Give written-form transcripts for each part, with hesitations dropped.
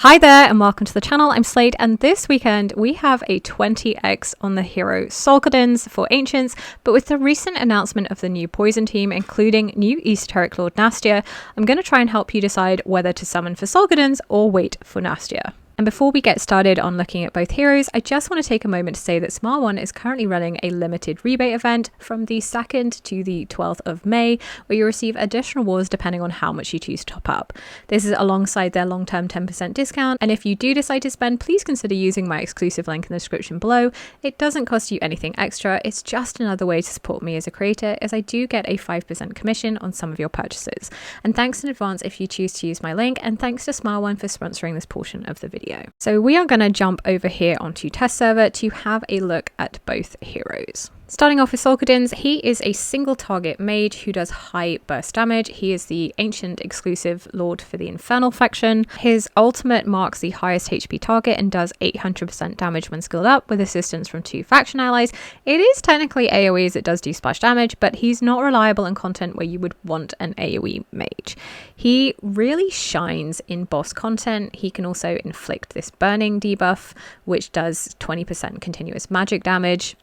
Hi there and welcome to the channel. I'm Slade, and this weekend we have a 20x on the hero Solcadens for Ancients, but with the recent announcement of the new Poison team, including new Esoteric Lord Nastya, I'm going to try and help you decide whether to summon for Solcadens or wait for Nastya. And before we get started on looking at both heroes, I just want to take a moment to say that Smart One is currently running a limited rebate event from the 2nd to the 12th of May, where you receive additional rewards depending on how much you choose to top up. This is alongside their long-term 10% discount, and if you do decide to spend, please consider using my exclusive link in the description below. It doesn't cost you anything extra, it's just another way to support me as a creator, as I do get a 5% commission on some of your purchases. And thanks in advance if you choose to use my link, and thanks to Smart One for sponsoring this portion of the video. So we are going to jump over here onto test server to have a look at both heroes. Starting off with Solcadens, he is a single target mage who does high burst damage. He is the ancient exclusive lord for the Infernal faction. His ultimate marks the highest HP target and does 800% damage when skilled up with assistance from 2 faction allies. It is technically AoE as it does do splash damage, but he's not reliable in content where you would want an AoE mage. He really shines in boss content. He can also inflict this burning debuff, which does 20% continuous magic damage.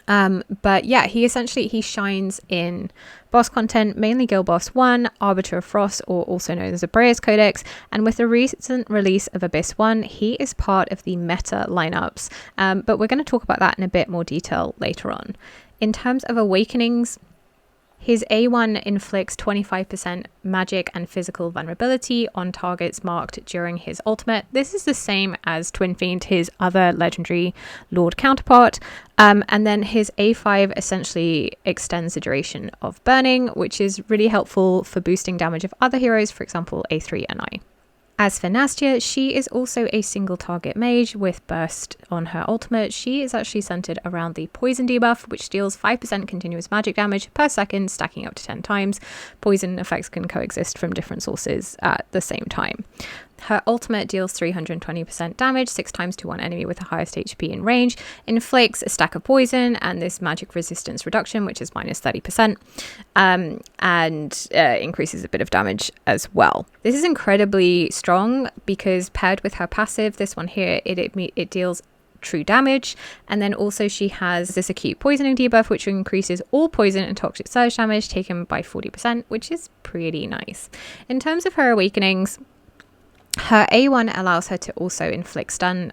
But yeah, he shines in boss content, mainly Guild Boss 1, Arbiter of Frost, or also known as the Brea's Codex, and with the recent release of Abyss 1, he is part of the meta lineups, but we're going to talk about that in a bit more detail later on. In terms of awakenings, his A1 inflicts 25% magic and physical vulnerability on targets marked during his ultimate. This is the same as Twin Fiend, his other legendary lord counterpart. And then his A5 essentially extends the duration of burning, which is really helpful for boosting damage of other heroes, for example, A3 and I. As for Nastya, she is also a single target mage with burst on her ultimate. She is actually centered around the poison debuff, which deals 5% continuous magic damage per second, stacking up to 10 times. Poison effects can coexist from different sources at the same time. Her ultimate deals 320% damage, 6 times to one enemy with the highest HP in range, inflicts a stack of poison and this magic resistance reduction, which is minus 30%, and increases a bit of damage as well. This is incredibly strong because paired with her passive, this one here, it deals true damage, and then also she has this acute poisoning debuff, which increases all poison and toxic surge damage taken by 40%, which is pretty nice. In terms of her awakenings, her A1 allows her to also inflict stun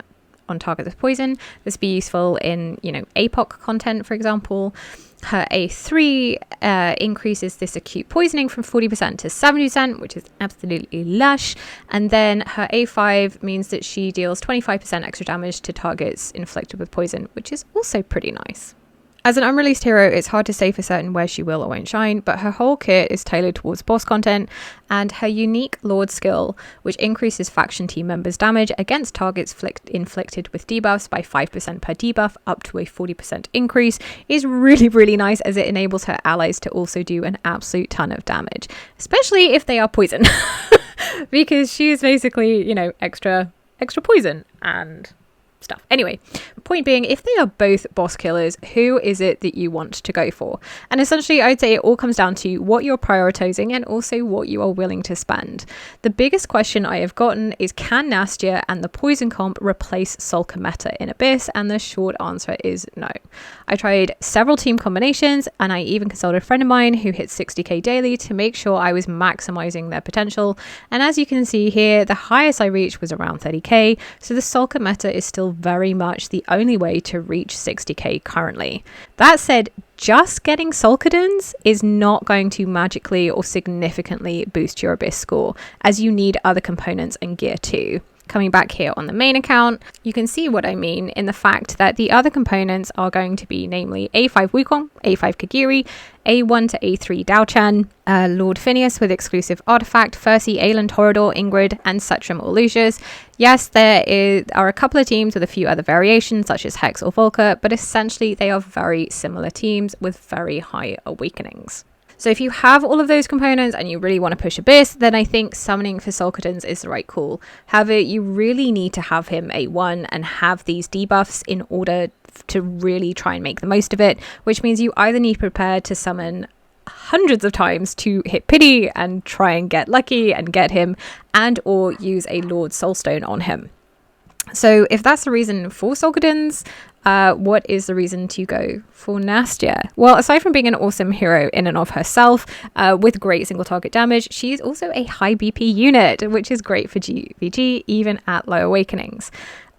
on targets with poison. This be useful in, APOC content, for example. Her A3 increases this acute poisoning from 40% to 70%, which is absolutely lush. And then her A5 means that she deals 25% extra damage to targets inflicted with poison, which is also pretty nice. As an unreleased hero, it's hard to say for certain where she will or won't shine, but her whole kit is tailored towards boss content, and her unique Lord skill, which increases faction team members' damage against targets inflicted with debuffs by 5% per debuff, up to a 40% increase, is really, really nice, as it enables her allies to also do an absolute ton of damage, especially if they are poison, because she is basically, extra poison and stuff. Anyway, point being, if they are both boss killers, who is it that you want to go for? And essentially, I'd say it all comes down to what you're prioritizing and also what you are willing to spend. The biggest question I have gotten is, can Nastya and the poison comp replace Solca meta in Abyss? And the short answer is no. I tried several team combinations, and I even consulted a friend of mine who hit 60k daily to make sure I was maximizing their potential. And as you can see here, the highest I reached was around 30k, so the Solca meta is still very much the only way to reach 60k currently. That said, just getting Solcadens is not going to magically or significantly boost your Abyss score, as you need other components and gear too. Coming back here on the main account, you can see what I mean in the fact that the other components are going to be namely A5 Wukong, A5 Kagiri, A1 to A3 Daochan, Lord Phineas with exclusive artifact, Fercy, Aelin, Torador, Ingrid, and Setram or Lucius. Yes, there are a couple of teams with a few other variations such as Hex or Volker, but essentially they are very similar teams with very high awakenings. So if you have all of those components and you really want to push Abyss, then I think summoning for Solcadens is the right call. However, you really need to have him A1 and have these debuffs in order to really try and make the most of it, which means you either need to prepare to summon hundreds of times to hit pity and try and get lucky and get him, and or use a Lord Soulstone on him. So if that's the reason for Solcadens, what is the reason to go for Nastya? Well, aside from being an awesome hero in and of herself, with great single target damage, she's also a high BP unit, which is great for GVG, even at low awakenings.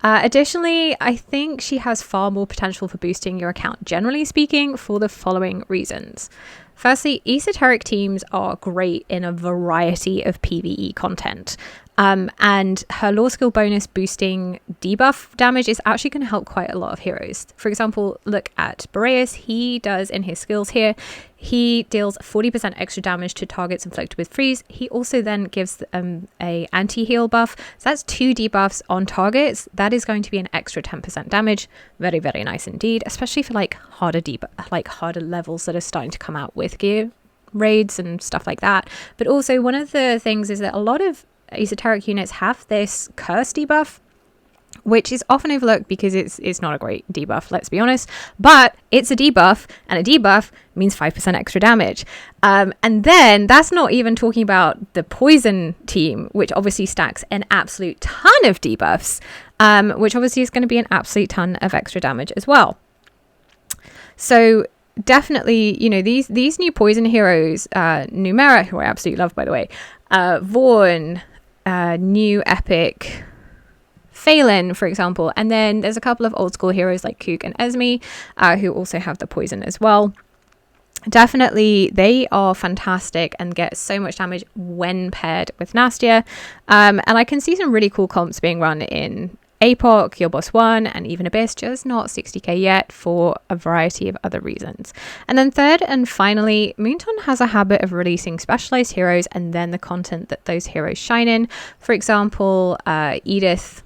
Additionally, I think she has far more potential for boosting your account, generally speaking, for the following reasons. Firstly, esoteric teams are great in a variety of PvE content. And her law skill bonus boosting debuff damage is actually going to help quite a lot of heroes. For example, look at Boreas. He does in his skills here, he deals 40% extra damage to targets inflicted with freeze. He also then gives a anti-heal buff. So that's 2 debuffs on targets. That is going to be an extra 10% damage. Very, very nice indeed, especially for like harder levels that are starting to come out with gear raids and stuff like that. But also one of the things is that a lot of esoteric units have this curse debuff, which is often overlooked because it's not a great debuff, let's be honest, but it's a debuff, and a debuff means 5% extra damage. And then that's not even talking about the poison team, which obviously stacks an absolute ton of debuffs, which obviously is going to be an absolute ton of extra damage as well. So definitely, you know, these new poison heroes, Numera, who I absolutely love, by the way, Vaughn, new epic Phelan, for example, and then there's a couple of old school heroes like Kook and Esme, who also have the poison as well. Definitely, they are fantastic and get so much damage when paired with Nastya, and I can see some really cool comps being run in APOC, Your Boss 1, and even Abyss, just not 60k yet for a variety of other reasons. And then third and finally, Moonton has a habit of releasing specialized heroes and then the content that those heroes shine in. For example, Edith,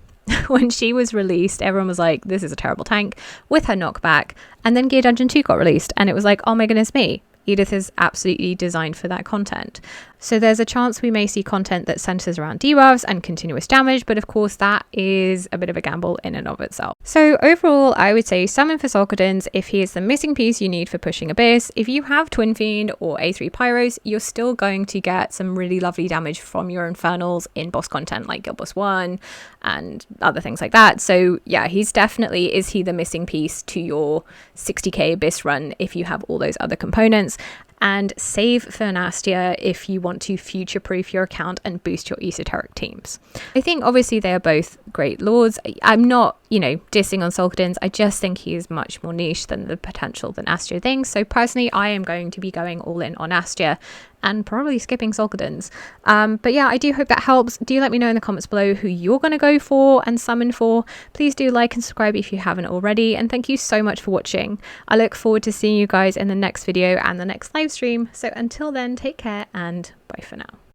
when she was released, everyone was like, this is a terrible tank, with her knockback. And then Gear Dungeon 2 got released, and it was like, oh my goodness me, Edith is absolutely designed for that content. So there's a chance we may see content that centers around debuffs and continuous damage, but of course that is a bit of a gamble in and of itself. So overall, I would say summon for Solcadens if he is the missing piece you need for pushing Abyss. If you have Twin Fiend or A3 Pyros, you're still going to get some really lovely damage from your Infernals in boss content like Guild Boss 1 and other things like that. So yeah, is he the missing piece to your 60k Abyss run if you have all those other components? And save for Nastya if you want to future-proof your account and boost your esoteric teams. I think obviously they are both great lords. I'm not, dissing on Solcadens. I just think he is much more niche than the potential that Nastya thinks. So personally, I am going to be going all in on Nastya and probably skipping Solcadens. But yeah, I do hope that helps. Do let me know in the comments below who you're going to go for and summon for. Please do like and subscribe if you haven't already. And thank you so much for watching. I look forward to seeing you guys in the next video and the next live stream. So until then, take care and bye for now.